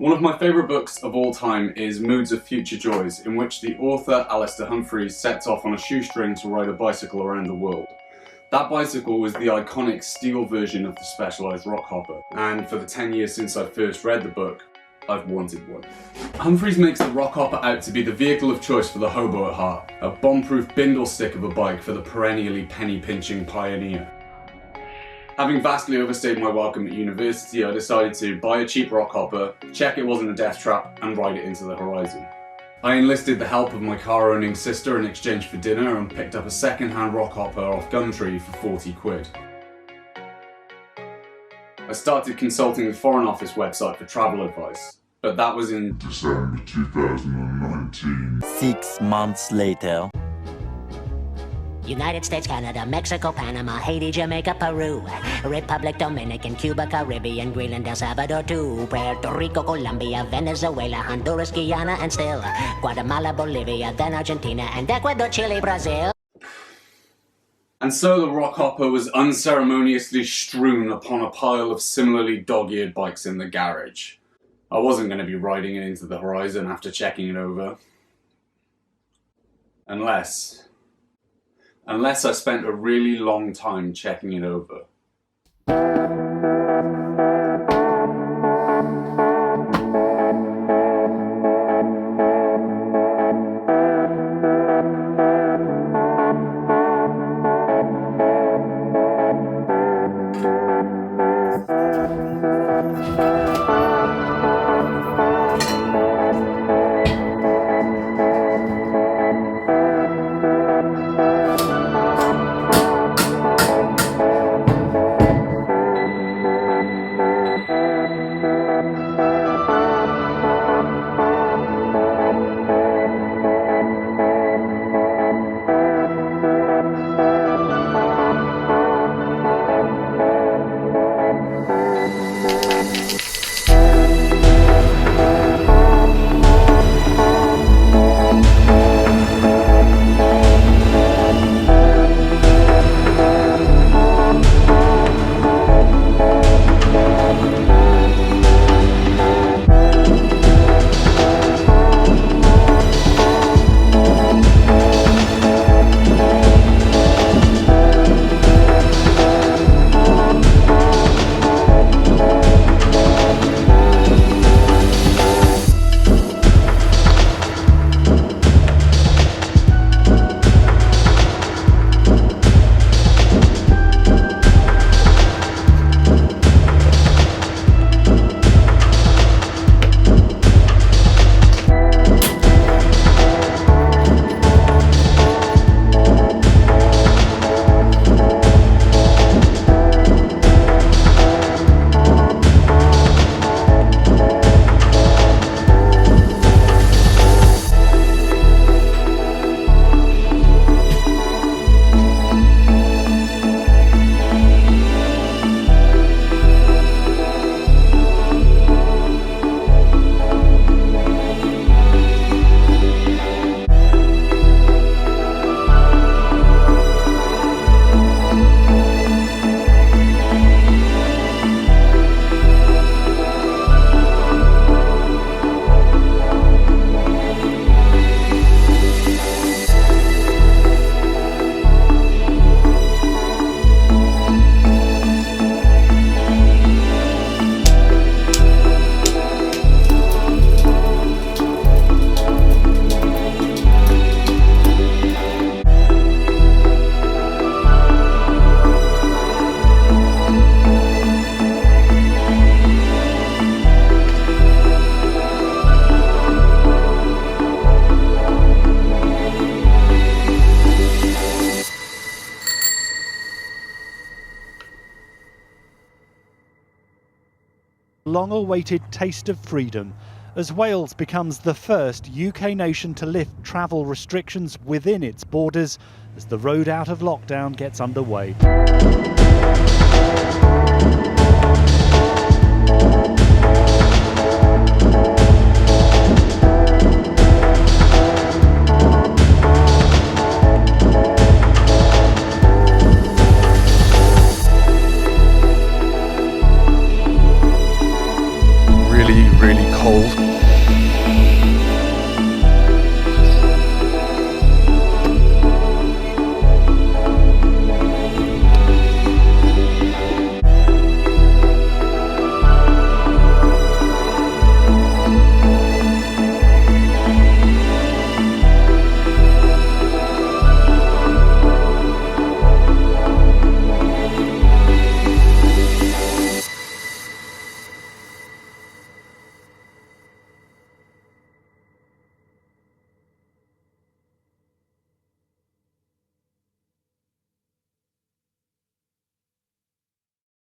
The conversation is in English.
One of my favourite books of all time is Moods of Future Joys, in which the author Alistair Humphreys sets off on a shoestring to ride a bicycle around the world. That bicycle was the iconic steel version of the Specialized Rockhopper, and for the 10 years since I first read the book, I've wanted one. Humphreys makes the Rockhopper out to be the vehicle of choice for the hobo at heart, a bomb-proof bindle stick of a bike for the perennially penny-pinching pioneer. Having vastly overstayed my welcome at university, I decided to buy a cheap Rockhopper, check it wasn't a death trap, and ride it into the horizon. I enlisted the help of my car-owning sister in exchange for dinner and picked up a second-hand Rockhopper off Gumtree for 40 quid. I started consulting the Foreign Office website for travel advice, but that was in December 2019. 6 months later. United States, Canada, Mexico, Panama, Haiti, Jamaica, Peru, Republic Dominican, Cuba, Caribbean, Greenland, El Salvador too, Puerto Rico, Colombia, Venezuela, Honduras, Guyana, and still Guatemala, Bolivia, then Argentina, and Ecuador, Chile, Brazil. And so the Rockhopper was unceremoniously strewn upon a pile of similarly dog-eared bikes in the garage. I wasn't going to be riding it into the horizon after checking it over. Unless I spent a really long time checking it over. long-awaited taste of freedom as Wales becomes the first UK nation to lift travel restrictions within its borders as the road out of lockdown gets underway. really, really cold.